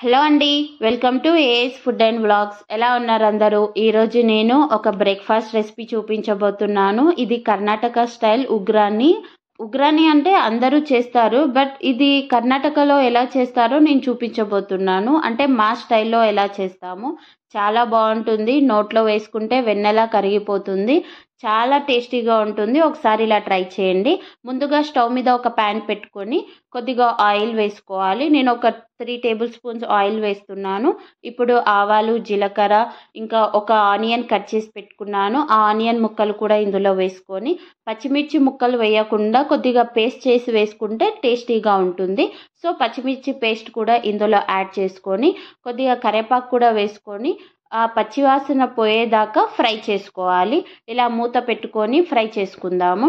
Hello అండి, welcome to AS food and vlogs. ఎలా ఉన్నారు అందరూ? ఈరోజు నేను ఒక బ్రేక్ఫాస్ట్ రెసిపీ చూపించబోతున్నాను. ఇది కర్ణాటక స్టైల్ ఉగ్రాని అంటే అందరూ చేస్తారు, బట్ ఇది కర్ణాటకలో ఎలా చేస్తారో నేను చూపించబోతున్నాను. అంటే మా స్టైల్లో ఎలా చేస్తాము. చాలా బాగుంటుంది, నోట్లో వేసుకుంటే వెన్నెలా కరిగిపోతుంది, చాలా టేస్టీగా ఉంటుంది. ఒకసారి ఇలా ట్రై చేయండి. ముందుగా స్టవ్ మీద ఒక ప్యాన్ పెట్టుకొని కొద్దిగా ఆయిల్ వేసుకోవాలి. నేను ఒక 3 టేబుల్ స్పూన్స్ ఆయిల్ వేస్తున్నాను. ఇప్పుడు ఆవాలు, జీలకర్ర, ఇంకా ఒక ఆనియన్ కట్ చేసి పెట్టుకున్నాను. ఆ ఆనియన్ ముక్కలు కూడా ఇందులో వేసుకొని, పచ్చిమిర్చి ముక్కలు వేయకుండా కొద్దిగా పేస్ట్ చేసి వేసుకుంటే టేస్టీగా ఉంటుంది. సో పచ్చిమిర్చి పేస్ట్ కూడా ఇందులో యాడ్ చేసుకొని, కొద్దిగా కరివేపాకు కూడా వేసుకొని ఆ పచ్చివాసన పోయేదాకా ఫ్రై చేసుకోవాలి. ఇలా మూత పెట్టుకొని ఫ్రై చేసుకుందాము.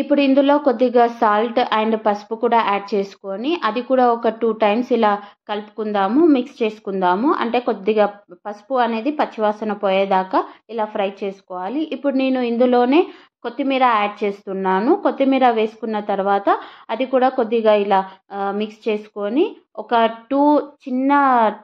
ఇప్పుడు ఇందులో కొద్దిగా సాల్ట్ అండ్ పసుపు కూడా యాడ్ చేసుకొని, అది కూడా ఒక 2 టైమ్స్ ఇలా కలుపుకుందాము, మిక్స్ చేసుకుందాము. అంటే కొద్దిగా పసుపు అనేది పచ్చివాసన పోయేదాకా ఇలా ఫ్రై చేసుకోవాలి. ఇప్పుడు నేను ఇందులోనే కొత్తిమీర యాడ్ చేస్తున్నాను. కొత్తిమీర వేసుకున్న తర్వాత అది కూడా కొద్దిగా ఇలా మిక్స్ చేసుకొని, ఒక 2 చిన్న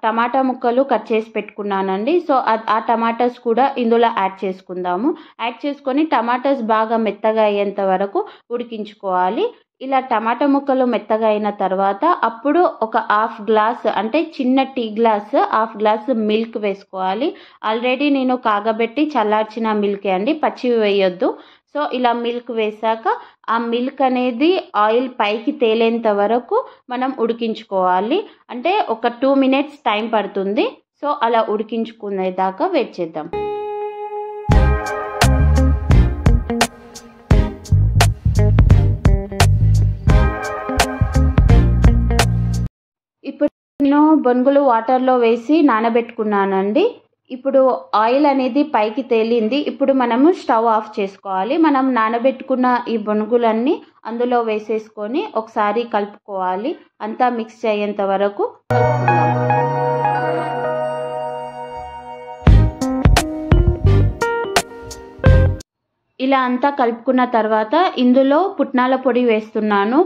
టమాటా ముక్కలు కట్ చేసి పెట్టుకున్నానండి. సో ఆ టమాటాస్ కూడా ఇందులో యాడ్ చేసుకుందాము. యాడ్ చేసుకొని టమాటాస్ బాగా మెత్తగా అయ్యేంత వరకు ఉడికించుకోవాలి. ఇలా టమాటా ముక్కలు మెత్తగా అయిన తర్వాత అప్పుడు ఒక హాఫ్ గ్లాస్, అంటే చిన్న tea glass half glass milk వేసుకోవాలి. ఆల్రెడీ నేను కాగబెట్టి చల్లార్చిన మిల్కే అండి, పచ్చివి వేయొద్దు. సో ఇలా మిల్క్ వేసాక ఆ మిల్క్ అనేది ఆయిల్ పైకి తేలేంత వరకు మనం ఉడికించుకోవాలి. అంటే ఒక 2 మినిట్స్ టైం పడుతుంది. సో అలా ఉడికించుకునేదాకా వెయిట్ చేద్దాం. ఇప్పుడు నేను బొనుగులు వాటర్లో వేసి నానబెట్టుకున్నానండి. ఇప్పుడు ఆయిల్ అనేది పైకి తేలింది. ఇప్పుడు మనము స్టవ్ ఆఫ్ చేసుకోవాలి. మనం నానబెట్టుకున్న ఈ బొనుగులన్నీ అందులో వేసేసుకొని ఒకసారి కలుపుకోవాలి. అంతా మిక్స్ అయ్యేంత వరకు కలుపుకుందాం. ఇలా అంతా కలుపుకున్న తర్వాత ఇందులో పుట్నాల పొడి వేస్తున్నాను.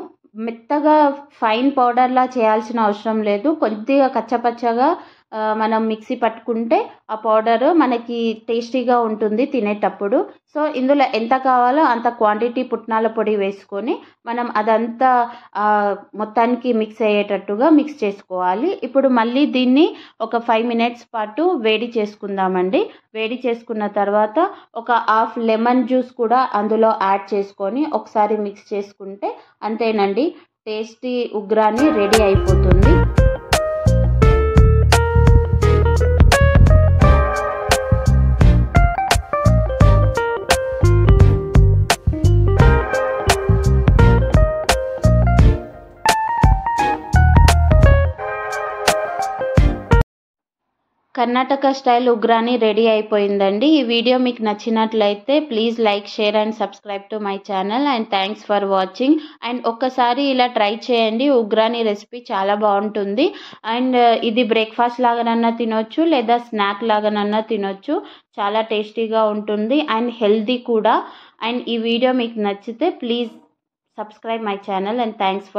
మెత్తగా ఫైన్ పౌడర్లా చేయాల్సిన అవసరం లేదు. కొద్దిగా కచ్చపచ్చగా మనం మిక్సీ పట్టుకుంటే ఆ పౌడర్ మనకి టేస్టీగా ఉంటుంది తినేటప్పుడు. సో ఇందులో ఎంత కావాలో అంత క్వాంటిటీ పుట్నాల పొడి వేసుకొని మనం అదంతా మొత్తానికి మిక్స్ అయ్యేటట్టుగా మిక్స్ చేసుకోవాలి. ఇప్పుడు మళ్ళీ దీన్ని ఒక 5 మినిట్స్ పాటు వేడి చేసుకుందామండి. వేడి చేసుకున్న తర్వాత ఒక హాఫ్ లెమన్ జ్యూస్ కూడా అందులో యాడ్ చేసుకొని ఒకసారి మిక్స్ చేసుకుంటే అంతేనండి, టేస్టీ ఉగ్రాని రెడీ అయిపోతుంది. కర్ణాటక స్టైల్ ఉగ్రాని రెడీ అయిపోయిందండి. ఈ వీడియో మీకు నచ్చినట్లయితే please like, share and subscribe to my channel. And thanks for watching. And ఒక్కసారి ఇలా ట్రై చేయండి. ఉగ్రాని రెసిపీ చాలా బాగుంటుంది. అండ్ ఇది బ్రేక్ఫాస్ట్ లాగానన్నా తినొచ్చు, లేదా స్నాక్ లాగానన్నా తినొచ్చు. చాలా టేస్టీగా ఉంటుంది అండ్ హెల్దీ కూడా. అండ్ ఈ వీడియో మీకు నచ్చితే please subscribe my channel. And thanks for